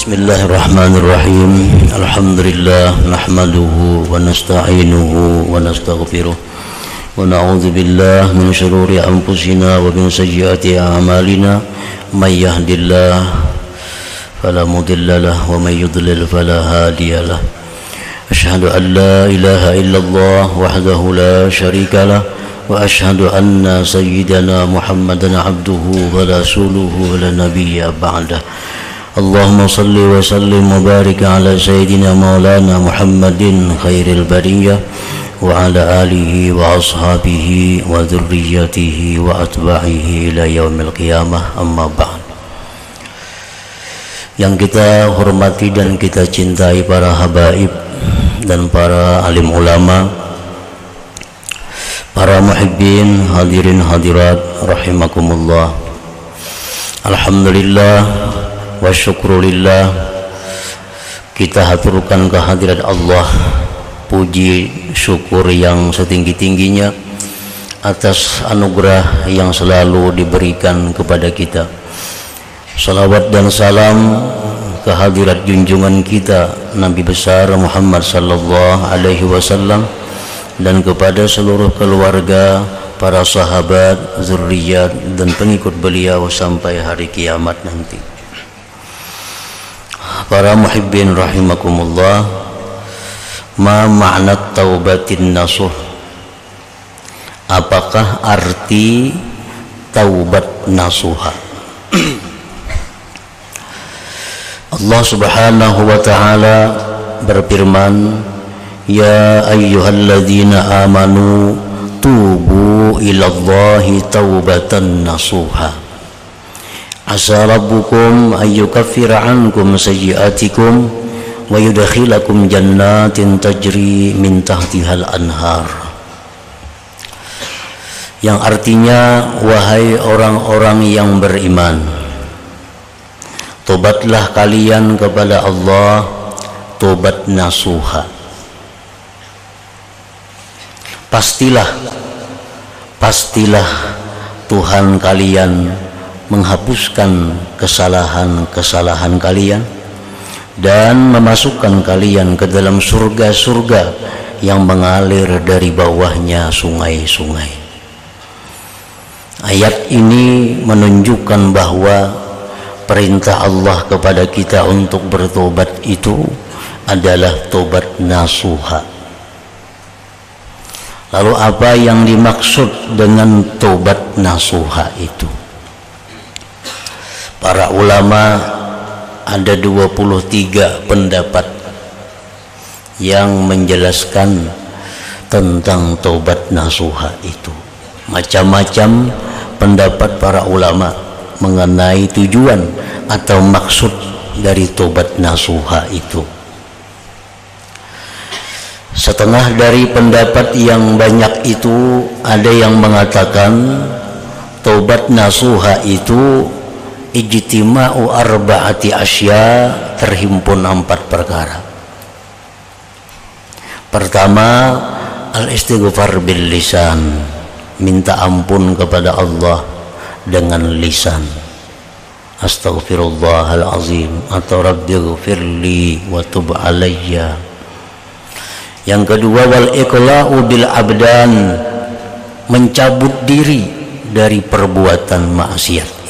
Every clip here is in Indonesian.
Bismillahirrahmanirrahim. Alhamdulillah nahmaduhu wa nasta'inuhu wa nastaghfiruh wa na'udzu billahi min shururi anfusina wa min sayyiati a'malina may yahdihillahu fala mudilla lahu wa may yudlil fala hadiya lahu. Asyhadu an la ilaha illallah wahdahu la syarika lahu wa asyhadu anna sayyidana Muhammadan abduhu wa rasuluhu la nabiyya ba'dah. Allahumma salli wa sallim wa barik ala sayyidina maulana Muhammadin khairil bariyah wa ala alihi wa ashabihi wa dhurriyyatihi wa atba'ihi ila yaumil qiyamah, amma ba'd. Yang kita hormati dan kita cintai para habaib dan para alim ulama, para muhibbin, hadirin hadirat rahimakumullah. Alhamdulillah wa syukrulillah, kita haturkan kehadirat Allah puji syukur yang setinggi-tingginya atas anugerah yang selalu diberikan kepada kita. Salawat dan salam kehadirat junjungan kita Nabi besar Muhammad sallallahu alaihi wasallam dan kepada seluruh keluarga, para sahabat, zurriyat dan pengikut beliau sampai hari kiamat nanti. Para muhibbin rahimakumullah, ma makna taubatin nasuh? Apakah arti taubat nasuha? Allah subhanahu wa ta'ala berfirman, ya ayyuhalladzina amanu tubu ilallahi taubatan nasuha. Asa rabbukum ayyukaffira ankum sayyiatikum wa yudkhilakum jannatin tajri min tahtihal anhar. Yang artinya, wahai orang-orang yang beriman, tobatlah kalian kepada Allah tobat nasuha. Pastilah Tuhan kalian menghapuskan kesalahan-kesalahan kalian dan memasukkan kalian ke dalam surga-surga yang mengalir dari bawahnya sungai-sungai. Ayat ini menunjukkan bahwa perintah Allah kepada kita untuk bertobat itu adalah tobat nasuha. Lalu apa yang dimaksud dengan tobat nasuha itu? Para ulama ada 23 pendapat yang menjelaskan tentang tobat nasuha itu. Macam-macam pendapat para ulama mengenai tujuan atau maksud dari tobat nasuha itu. Setengah dari pendapat yang banyak itu ada yang mengatakan tobat nasuha itu ijtima'u arba'ati asya, terhimpun 4 perkara. Pertama, al-istighfar bil lisan, minta ampun kepada Allah dengan lisan. Astaghfirullahalazim atau rabbighfirli wa tub alayya. Yang kedua, wal iqla'u bil abdan, mencabut diri dari perbuatan maksiat.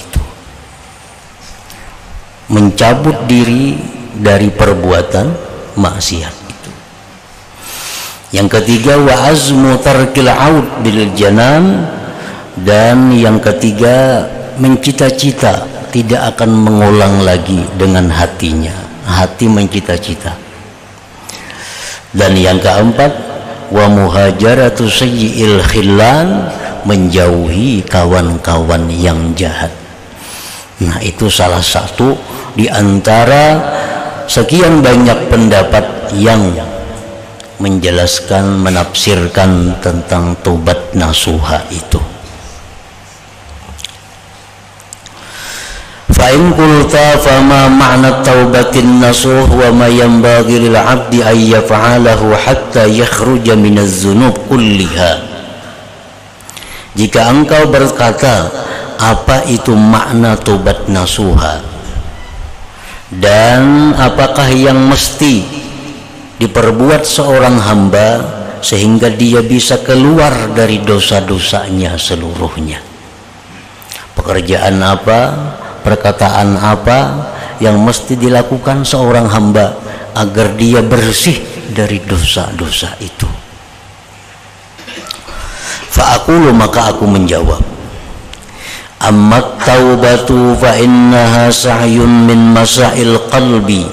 Mencabut diri dari perbuatan maksiat itu. Yang ketiga, wa azmu tarkil aud bil janan, dan yang ketiga, mencita-cita tidak akan mengulang lagi dengan hatinya. Hati mencita-cita. Dan yang keempat, wa muhajaratu sayyi'il khillan, menjauhi kawan-kawan yang jahat. Nah, itu salah satu di antara sekian banyak pendapat yang menjelaskan, menafsirkan tentang tobat nasuha itu. Fa in qulta fama ma'na taubatin nasuh wa ma yanbaghi lil 'abdi ay yaf'alahu hatta yakhruja minaz dzunub kulliha. Jika engkau berkata, apa itu makna tobat nasuha, Dan apakah yang mesti diperbuat seorang hamba sehingga dia bisa keluar dari dosa-dosanya seluruhnya? Pekerjaan apa, perkataan apa yang mesti dilakukan seorang hamba agar dia bersih dari dosa-dosa itu? Fa'aqulu, maka aku menjawab, ammat taubatu fa innaha sa'yun min masail qalbi.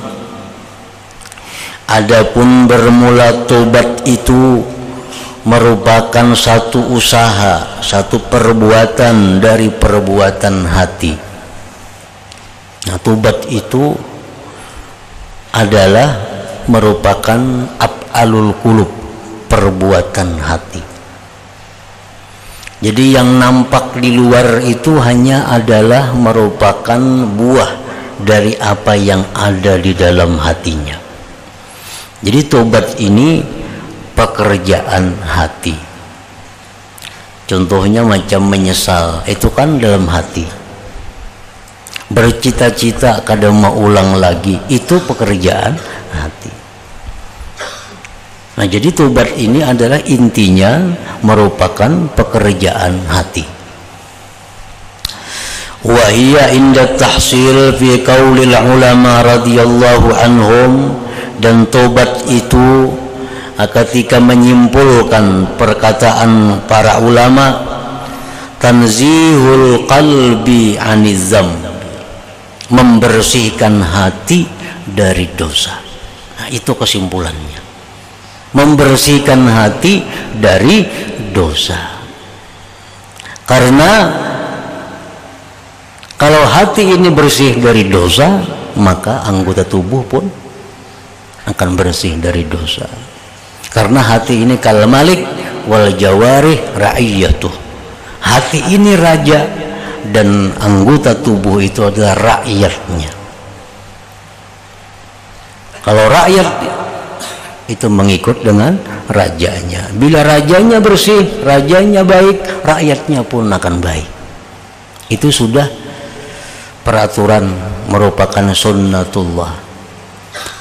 Adapun bermula tobat itu merupakan satu usaha, satu perbuatan dari perbuatan hati. Nah, tobat itu adalah merupakan af'alul qulub, perbuatan hati. Jadi yang nampak di luar itu hanya adalah merupakan buah dari apa yang ada di dalam hatinya. Jadi tobat ini pekerjaan hati. Contohnya macam menyesal, itu kan dalam hati. Bercita-cita kadang mau ulang lagi, itu pekerjaan hati. Nah, jadi tobat ini adalah intinya merupakan pekerjaan hati. Wa hiya inda tahsil fi qaulil ulama radhiyallahu anhum, dan tobat itu ketika menyimpulkan perkataan para ulama, tanzihul qalbi anizzam, membersihkan hati dari dosa. Nah, itu kesimpulannya, membersihkan hati dari dosa. Karena kalau hati ini bersih dari dosa, maka anggota tubuh pun akan bersih dari dosa. Karena hati ini kal malik wal jawarih ra'iyatuh. Hati ini raja dan anggota tubuh itu adalah rakyatnya. Kalau rakyat itu mengikut dengan rajanya. Bila rajanya bersih, rajanya baik, rakyatnya pun akan baik. Itu sudah peraturan, merupakan sunnatullah.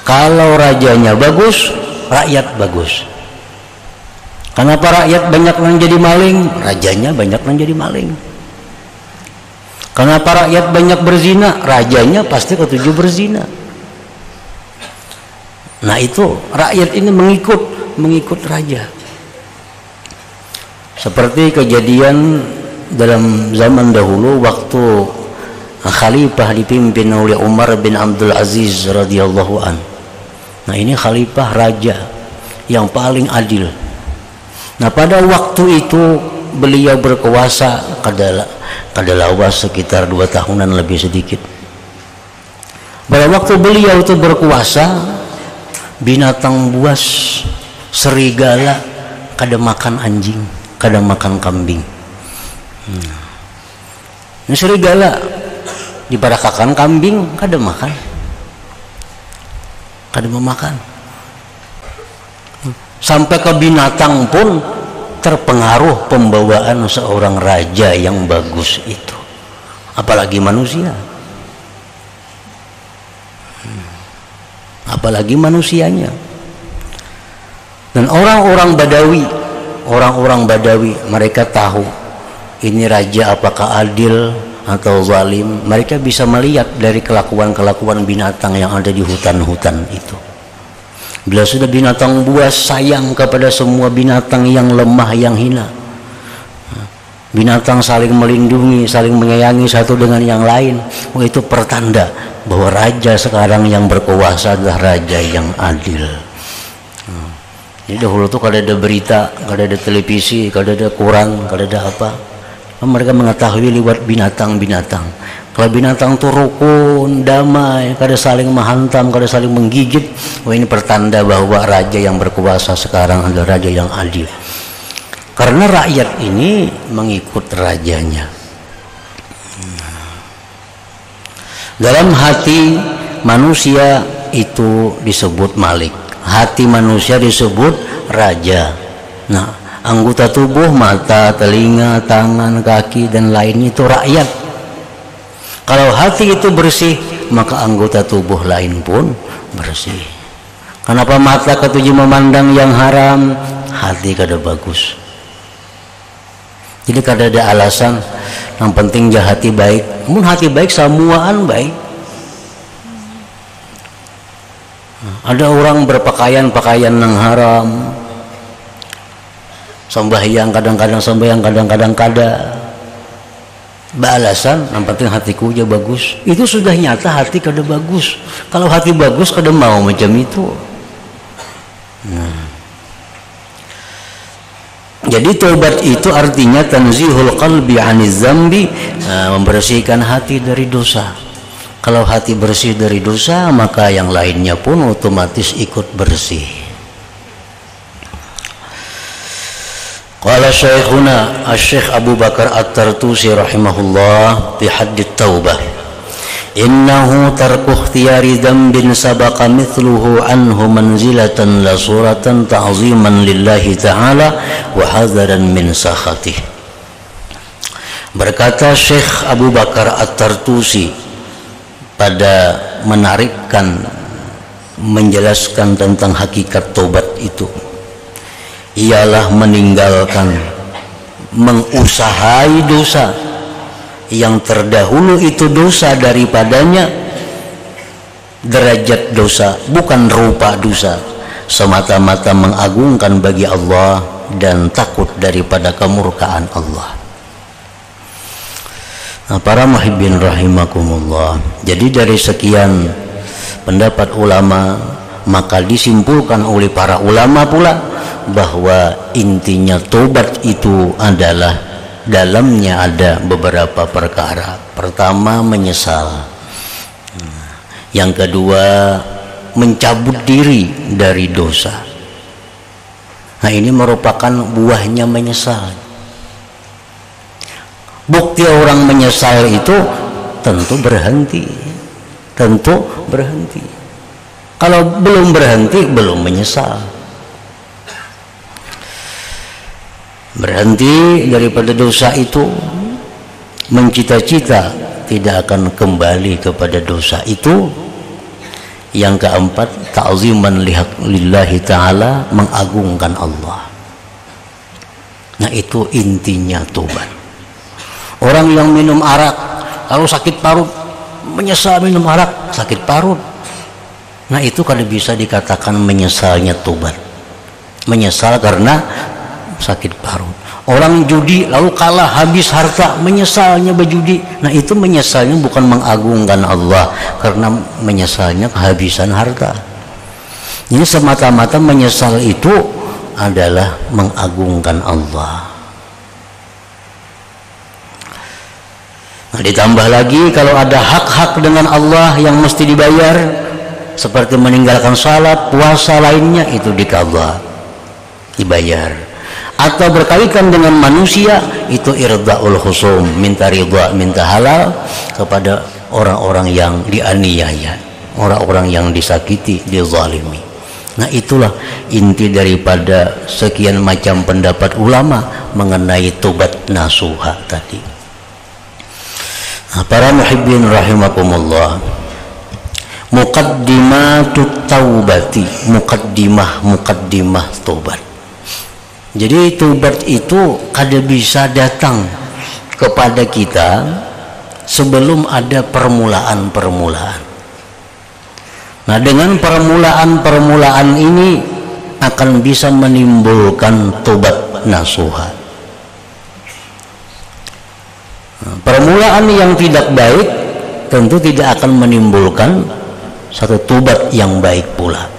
Kalau rajanya bagus, rakyat bagus. Kenapa rakyat banyak yang jadi maling? Rajanya banyak yang jadi maling. Kenapa rakyat banyak berzina? Rajanya pasti ketujuh berzina. Nah, itu rakyat ini mengikut raja. Seperti kejadian dalam zaman dahulu waktu khalifah dipimpin oleh Umar bin Abdul Aziz radhiyallahu an. Nah, ini khalifah raja yang paling adil. Nah, pada waktu itu beliau berkuasa kadalawas sekitar 2 tahunan lebih sedikit. Pada waktu beliau itu berkuasa, binatang buas, serigala kadang makan anjing, kadang makan kambing. Ini serigala dibarakakan, kambing kadang makan, kadang memakan. Sampai ke binatang pun terpengaruh pembawaan seorang raja yang bagus itu, apalagi manusia. Apalagi manusianya. Dan orang-orang Badawi mereka tahu ini raja apakah adil atau zalim. Mereka bisa melihat dari kelakuan-kelakuan binatang yang ada di hutan-hutan itu. Bila sudah binatang buas sayang kepada semua binatang yang lemah, yang hina, binatang saling melindungi, saling menyayangi satu dengan yang lain, itu pertanda bahwa raja sekarang yang berkuasa adalah raja yang adil. Jadi dahulu tuh kalau ada berita, kalau ada televisi, kalau ada koran, kalau ada apa, mereka mengetahui lewat binatang-binatang. Kalau binatang tuh rukun, damai, kada saling menghantam, kada saling menggigit, ini pertanda bahwa raja yang berkuasa sekarang adalah raja yang adil. Karena rakyat ini mengikut rajanya. Dalam hati manusia itu disebut malik, hati manusia disebut raja. Nah, anggota tubuh, mata, telinga, tangan, kaki dan lainnya itu rakyat. Kalau hati itu bersih, maka anggota tubuh lain pun bersih. Kenapa mata ketujuh memandang yang haram, hati kada bagus. Jadi kada ada alasan, yang penting jah hati baik. Mun hati baik semuaan baik. Ada orang berpakaian yang haram, sembahyang kadang-kadang sembahyang, kadang-kadang kada. Beralasan, yang penting hatiku aja bagus. Itu sudah nyata hati kada bagus. Kalau hati bagus kada mau macam itu. Jadi taubat itu artinya tanzihul qalbi 'aniz zambi, membersihkan hati dari dosa. Kalau hati bersih dari dosa, maka yang lainnya pun otomatis ikut bersih. Qala Syekhuna Asy-Syaikh Abu Bakar At-Tartusi rahimahullah fi haddit taubah, innahu tarku ikhtiyari dhanbin sabaqa mithluhu anhu manzilatan la suratan ta'ziman lillahi ta'ala wa hadaran min sakhatih. Berkata Syekh Abu Bakar At-Tartusi pada menjelaskan tentang hakikat taubat itu, ialah meninggalkan mengusahai dosa yang terdahulu itu dosa daripadanya, derajat dosa bukan rupa dosa, semata-mata mengagungkan bagi Allah dan takut daripada kemurkaan Allah. Nah, para muhibbin rahimakumullah, jadi dari sekian pendapat ulama, maka disimpulkan oleh para ulama pula bahwa intinya tobat itu adalah dalamnya ada beberapa perkara. Pertama, menyesal. Yang kedua, mencabut diri dari dosa. Nah, ini merupakan buahnya menyesal. Bukti orang menyesal itu tentu berhenti. Kalau belum berhenti, belum menyesal. Berhenti daripada dosa itu, mencita-cita tidak akan kembali kepada dosa itu. Yang keempat, ta'ziman lillahi ta'ala, mengagungkan Allah. Nah, itu intinya tobat. Orang yang minum arak, kalau sakit parut, menyesal minum arak, sakit parut. Nah, itu kalau bisa dikatakan menyesalnya tobat. Menyesal karena sakit parut. Orang judi lalu kalah habis harta, menyesalnya berjudi. Nah, itu menyesalnya bukan mengagungkan Allah, karena menyesalnya kehabisan harta. Ini semata-mata menyesal itu adalah mengagungkan Allah. Nah, ditambah lagi kalau ada hak-hak dengan Allah yang mesti dibayar, seperti meninggalkan salat, puasa lainnya, itu diqadha, dibayar. Atau berkaitan dengan manusia, itu irdaul khusum, minta ridha, minta halal kepada orang-orang yang dianiaya, orang-orang yang disakiti, dizalimi. Nah, itulah inti daripada sekian macam pendapat ulama mengenai tobat nasuha tadi. Nah, para muhibbin rahimakumullah, muqaddimatut taubati, muqaddimah tobat. Jadi tobat itu kada bisa datang kepada kita sebelum ada permulaan-permulaan. Nah, dengan permulaan-permulaan ini akan bisa menimbulkan tobat nasuha. Nah, permulaan yang tidak baik tentu tidak akan menimbulkan satu tobat yang baik pula.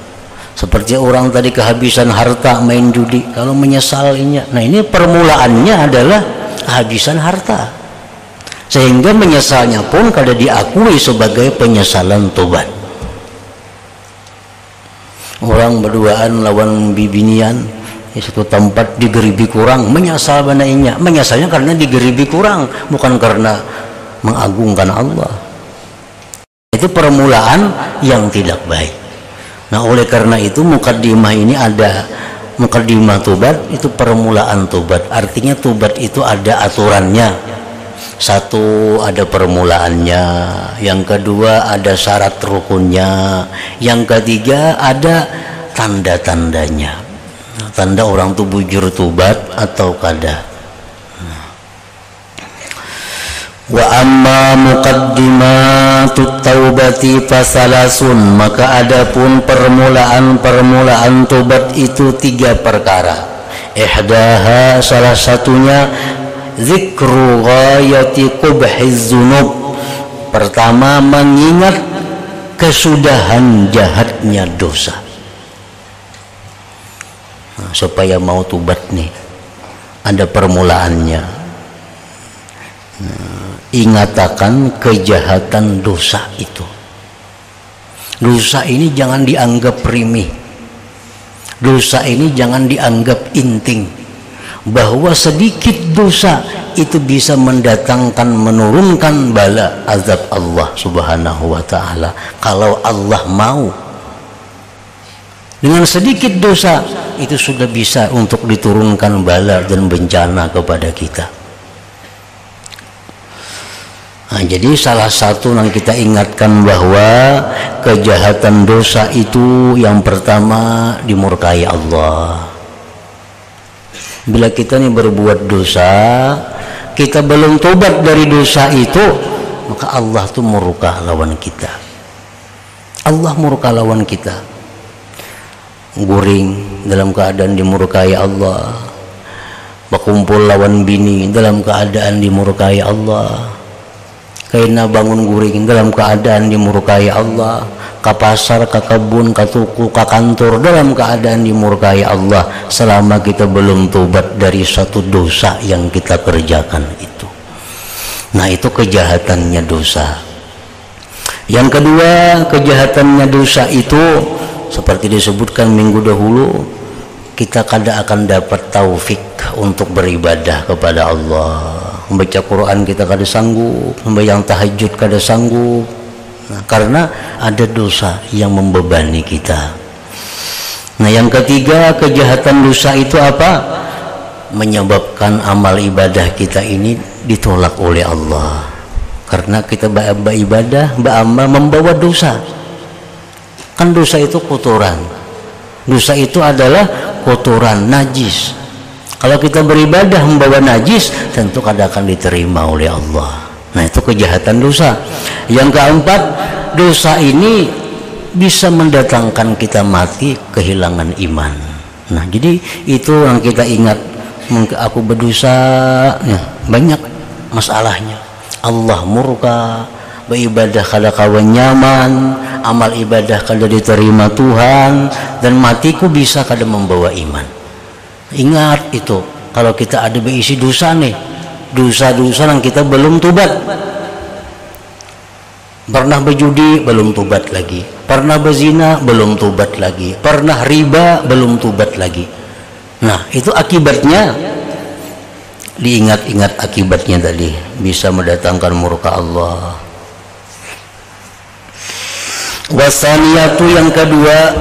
Seperti orang tadi kehabisan harta main judi, kalau menyesalinya. Nah, ini permulaannya adalah kehabisan harta, sehingga menyesalnya pun kada diakui sebagai penyesalan tobat. Orang berduaan lawan bibinian di satu tempat digeribi kurang, menyesal banainya. Menyesalnya karena digeribi kurang, bukan karena mengagungkan Allah. Itu permulaan yang tidak baik. Nah, oleh karena itu mukaddimah ini ada, mukaddimah tobat itu permulaan tobat. Artinya tobat itu ada aturannya. Satu, ada permulaannya. Yang kedua, ada syarat rukunnya. Yang ketiga, ada tanda-tandanya. Tanda orang itu bujur tobat atau kada. Wa amma muqaddimatut taubati fasalasun, maka adapun permulaan tobat itu 3 perkara. Ihdaha, salah satunya zikru ghayati qubhiz dzunub. Pertama, mengingat kesudahan jahatnya dosa. Nah, supaya mau tobat nih ada permulaannya. Nah, ingatakan kejahatan dosa itu. Dosa ini jangan dianggap remeh. Dosa ini jangan dianggap inting. Bahwa sedikit dosa itu bisa mendatangkan, menurunkan bala azab Allah subhanahu wa ta'ala. Kalau Allah mau, dengan sedikit dosa itu sudah bisa untuk diturunkan bala dan bencana kepada kita. Nah, jadi salah satu yang kita ingatkan bahwa kejahatan dosa itu yang pertama dimurkai Allah. Bila kita nih berbuat dosa, kita belum tobat dari dosa itu, maka Allah tuh murka lawan kita. Allah murka lawan kita. Guring dalam keadaan dimurkai Allah. Berkumpul lawan bini dalam keadaan dimurkai Allah. Kaina bangun guring dalam keadaan dimurkai Allah. Ka pasar, ka kebun, ka tuku, ka kantor dalam keadaan dimurkai Allah, selama kita belum tobat dari satu dosa yang kita kerjakan itu. Nah, itu kejahatannya dosa. Yang kedua, kejahatannya dosa itu seperti disebutkan minggu dahulu, kita kada akan dapat taufik untuk beribadah kepada Allah. Membaca Quran kita kada sanggup, membayang tahajud kada sanggup. Nah, karena ada dosa yang membebani kita. Nah, yang ketiga, kejahatan dosa itu apa? Menyebabkan amal ibadah kita ini ditolak oleh Allah. Karena kita beribadah, beramal membawa dosa. Kan dosa itu kotoran. Dosa itu adalah kotoran, najis. Kalau kita beribadah membawa najis, tentu kada akan diterima oleh Allah. Nah, itu kejahatan dosa. Yang keempat, dosa ini bisa mendatangkan kita mati, kehilangan iman. Nah, jadi itu yang kita ingat. Aku berdosa, ya, banyak masalahnya. Allah murka, beribadah kada kawan nyaman, amal ibadah kada diterima Tuhan, dan matiku bisa kada membawa iman. Ingat itu, kalau kita ada berisi dosa nih, dosa-dosa yang kita belum tobat. Pernah berjudi, belum tobat lagi. Pernah berzina, belum tobat lagi. Pernah riba, belum tobat lagi. Nah, itu akibatnya, diingat-ingat akibatnya tadi, bisa mendatangkan murka Allah. Wasaniyatu, yang kedua,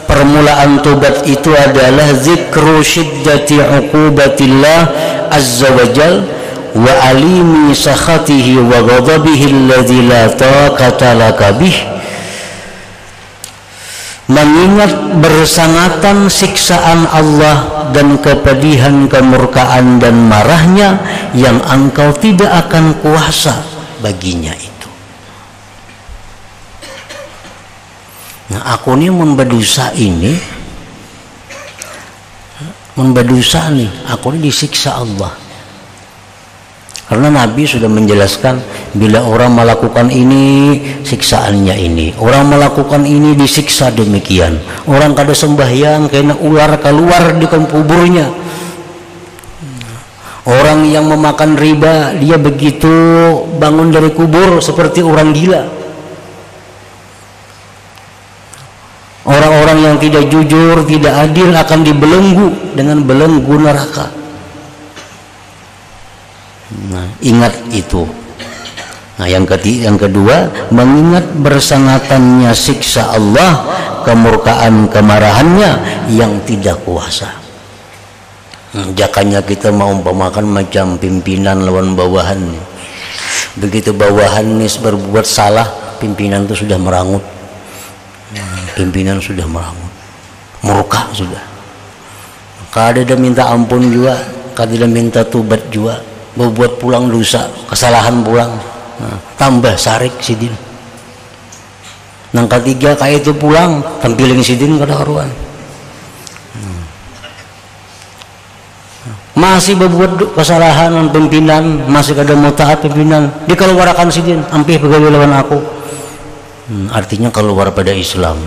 permulaan tobat itu adalah zikru syiddati uqubatillah azza wa jal wa alimi sakhatihi wa ghadabihi alladzi la taqata laka bih. Mengingat bersangatan siksaan Allah dan kepedihan, kemurkaan dan marahnya yang engkau tidak akan kuasa baginya itu. Nah, aku ini memberdosa nih, aku ini disiksa Allah. Karena Nabi sudah menjelaskan, bila orang melakukan ini, siksaannya ini. Orang melakukan ini disiksa demikian. Orang kada sembahyang karena ular keluar di kuburnya. Orang yang memakan riba, dia begitu bangun dari kubur seperti orang gila. Orang-orang yang tidak jujur, tidak adil akan dibelenggu dengan belenggu neraka. Nah, ingat itu. Nah, yang kedua, mengingat bersangatannya siksa Allah, kemurkaan, kemarahannya yang tidak kuasa. Jakanya kita mau umpamakan macam pimpinan lawan bawahan. Begitu bawahan ini berbuat salah, pimpinan itu sudah merangut. Pimpinan sudah merangut, murka sudah. Kada minta ampun juga, kada minta tobat juga, berbuat pulang dosa, kesalahan pulang. Tambah sarik sidin. Nang ketiga kayak itu pulang, tampiling sidin kada karuan. Masih berbuat kesalahan pimpinan, masih kada mau taat pimpinan, dikeluarkan sidin, ampih pegawai lawan aku. Artinya keluar pada Islam.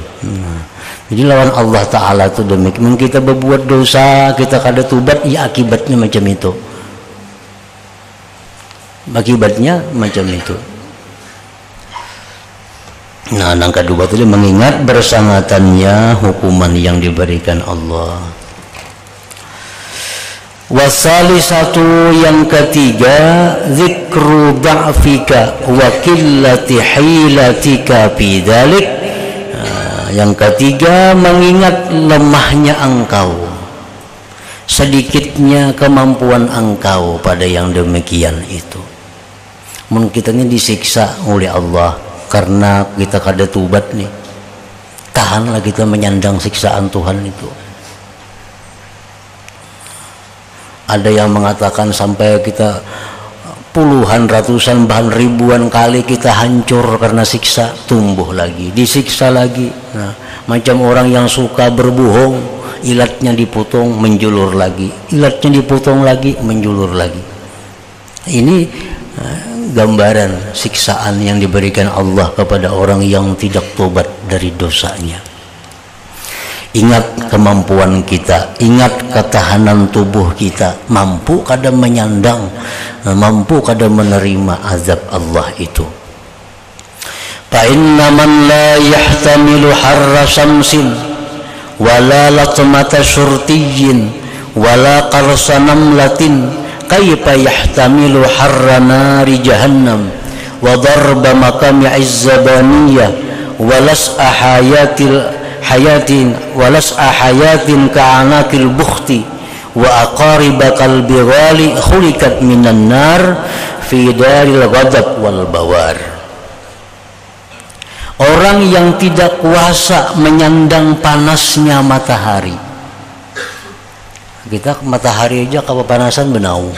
Jadi lawan Allah Ta'ala itu demikian. Kita berbuat dosa, kita kada tobat, ya akibatnya macam itu. Akibatnya macam itu. Nah, yang kedua itu mengingat bersangatannya hukuman yang diberikan Allah. Wasalisatu yang ketiga, zikru da'fika wa qillati hilatika fi dzalik. Yang ketiga, mengingat lemahnya engkau, sedikitnya kemampuan engkau pada yang demikian itu. Mun kita ini disiksa oleh Allah karena kita kada tobat nih, tahanlah kita menyandang siksaan Tuhan itu. Ada yang mengatakan sampai kita puluhan, ratusan, bahkan ribuan kali kita hancur karena siksa, tumbuh lagi, disiksa lagi. Nah, macam orang yang suka berbohong, ilatnya dipotong, menjulur lagi, ilatnya dipotong lagi, menjulur lagi. Ini gambaran siksaan yang diberikan Allah kepada orang yang tidak tobat dari dosanya. Ingat kemampuan kita, ingat ketahanan tubuh kita, mampu kada menyandang, mampu kada menerima azab Allah itu. Fa inna man la yahtamilu harra syamsin wala latmata syurtiyyin wala qarsa namlatin kaifa yahtamilu harra nari jahannam wa darba makami izzabaniyah walas hayatin walas hayatin ka'anakil bukhti wa aqaribakal bighali khuliqat minan nar fi daril ghadab wal bawar. Orang yang tidak kuasa menyandang panasnya matahari, kita matahari aja kepanasan benau.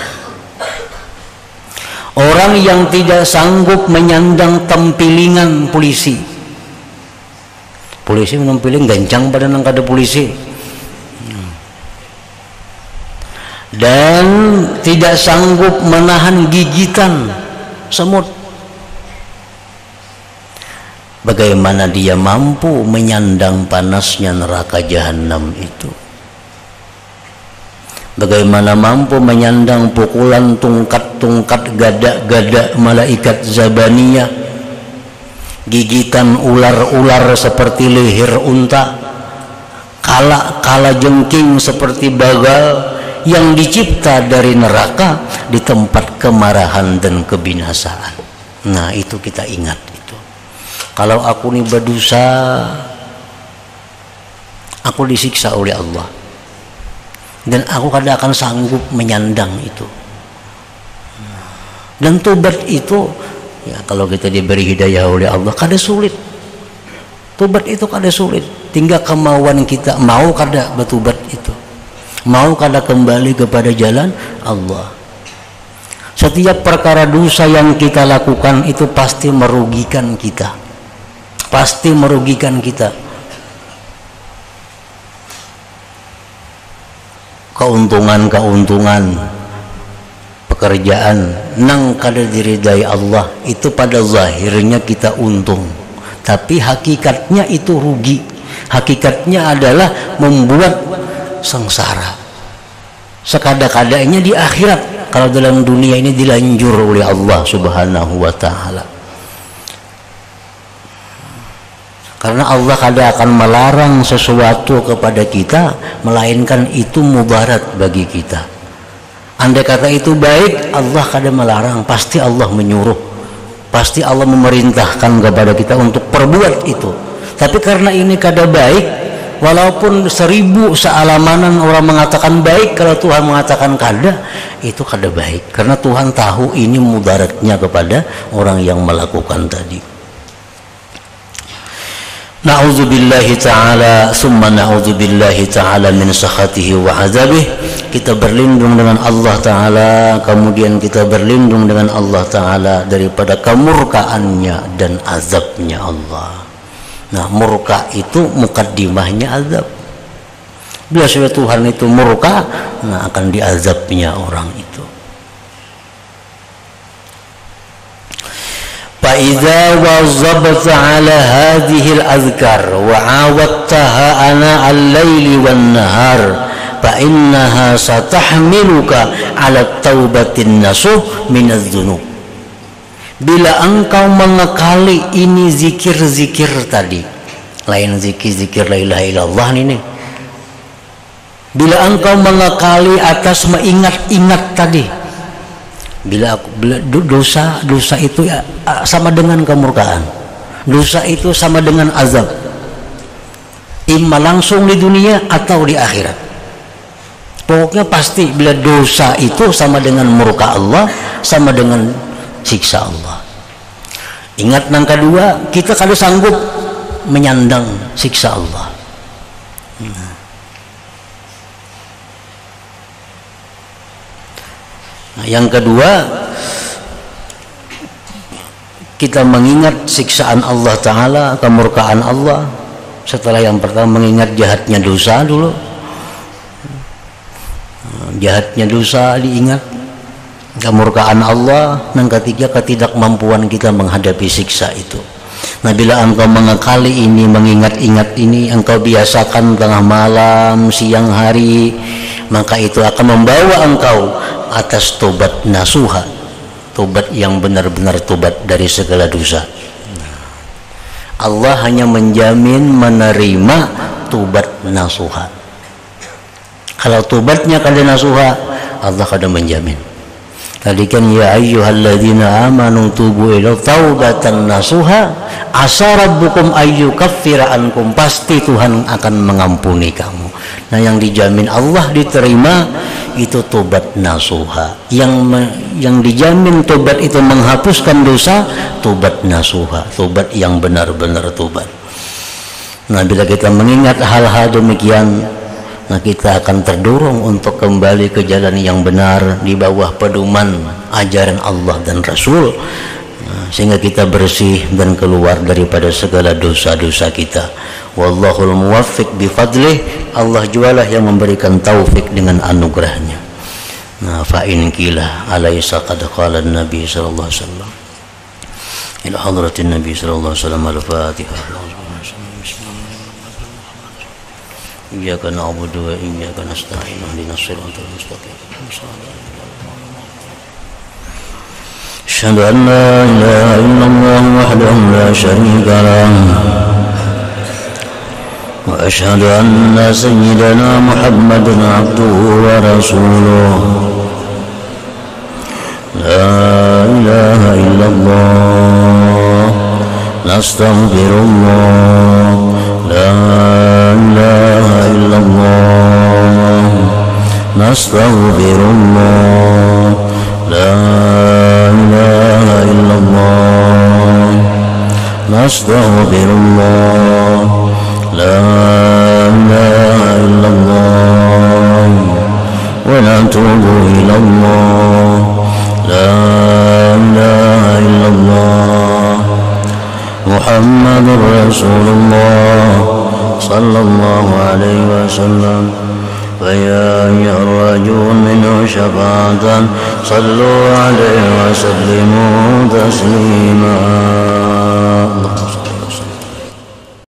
Orang yang tidak sanggup menyandang tempilingan polisi, polisi menampiling gancang pada nang kada polisi, dan tidak sanggup menahan gigitan semut. Bagaimana dia mampu menyandang panasnya neraka jahanam itu? Bagaimana mampu menyandang pukulan tungkat-tungkat gada-gada malaikat zabaniyah, gigitan ular-ular seperti leher unta, kala-kala jengking seperti bagal yang dicipta dari neraka di tempat kemarahan dan kebinasaan. Nah, itu kita ingat itu. Kalau aku ini berdosa, aku disiksa oleh Allah, dan aku kada akan sanggup menyandang itu. Dan tobat itu, ya, kalau kita diberi hidayah oleh Allah, kada sulit. Tobat itu kada sulit, tinggal kemauan kita, mau kada bertobat itu, mau kada kembali kepada jalan Allah. Setiap perkara dosa yang kita lakukan itu pasti merugikan kita, pasti merugikan kita. Keuntungan pekerjaan nang kada diridai Allah itu pada zahirnya kita untung, tapi hakikatnya itu rugi. Hakikatnya adalah membuat sengsara sekada-kadanya di akhirat, kalau dalam dunia ini dilanjur oleh Allah Subhanahu wa ta'ala. Karena Allah kada akan melarang sesuatu kepada kita melainkan itu mudarat bagi kita. Andai kata itu baik, Allah kada melarang, pasti Allah menyuruh, pasti Allah memerintahkan kepada kita untuk perbuat itu. Tapi karena ini kada baik, Walaupun 1000 sealamanan orang mengatakan baik, kalau Tuhan mengatakan kada, itu kada baik, karena Tuhan tahu ini mudaratnya kepada orang yang melakukan tadi. Na'udzubillahi ta'ala summa na'udzubillahi ta'ala min sakhatihi wa azabih. Kita berlindung dengan Allah Ta'ala, kemudian kita berlindung dengan Allah Ta'ala daripada kemurkaannya dan azabnya Allah. Nah, murka itu mukaddimahnya azab. Bila sudah Tuhan itu murka, nah akan diazabnya orang itu. فإذا وظبت على هذه الأذكار وعاودتها أناء الليل والنهار فإنها ستحملك على التوبة النصوح من الذنوب. Bila engkau mengekali ini zikir-zikir tadi, lain zikir-zikir la ilaha illallah ini. Bila engkau mengekali atas mengingat-ingat tadi, bila dosa itu ya, sama dengan kemurkaan, dosa itu sama dengan azab, imma langsung di dunia atau di akhirat. Pokoknya pasti bila dosa itu sama dengan murka Allah, sama dengan siksa Allah. Ingat yang kedua, kita kalau sanggup menyandang siksa Allah. Nah, yang kedua, kita mengingat siksaan Allah Ta'ala, kemurkaan Allah. Setelah yang pertama mengingat jahatnya dosa dulu, jahatnya dosa diingat, kemurkaan Allah. Yang ketiga, ketidakmampuan kita menghadapi siksa itu. Nah, bila engkau mengekali ini, mengingat-ingat ini, engkau biasakan tengah malam, siang hari, maka itu akan membawa engkau atas tobat nasuha, tobat yang benar-benar tobat dari segala dosa. Allah hanya menjamin menerima tobat nasuha. Kalau tobatnya kada nasuha, Allah kada menjamin. Tadi kan ya ayyuhalladzina amanu tubu ila taubatan nasuha asa rabbukum ayyukaffira ankum, pasti Tuhan akan mengampuni kamu. Nah, yang dijamin Allah diterima itu tobat nasuha. Yang dijamin tobat itu menghapuskan dosa, tobat nasuha, tobat yang benar-benar tobat. Nah, bila kita mengingat hal-hal demikian, nah kita akan terdorong untuk kembali ke jalan yang benar di bawah pedoman ajaran Allah dan Rasul, sehingga kita bersih dan keluar daripada segala dosa-dosa kita. Wallahul muwaffiq bifadlih, Allah jualah yang memberikan taufik dengan anugerahnya. Nah, fa in qila alaysa qad qala an-nabi sallallahu alaihi wasallam ila hadratin nabi sallallahu alaihi wasallam al-fatihah. Iyyaka na'budu wa iyyaka nasta'in ihdinas siratal mustaqim. Asyhadu an la ilaha illallah wahdahu la syarika lah wa asyhadu anna sayyidana Muhammadan abduhu wa rasuluh. La ilaha illallah nastaghfirullah. La ilaha illallah nastaghfirullah. La ilaha illallah nastaghfirullah. La ilaha illallah wa natubu ilallah. La ilaha illallah Muhammadur Rasulullah sallallahu alaihi wasallam. فيا أيها الرجل منه شفاعة صلوا عليه وسلموا تسليما.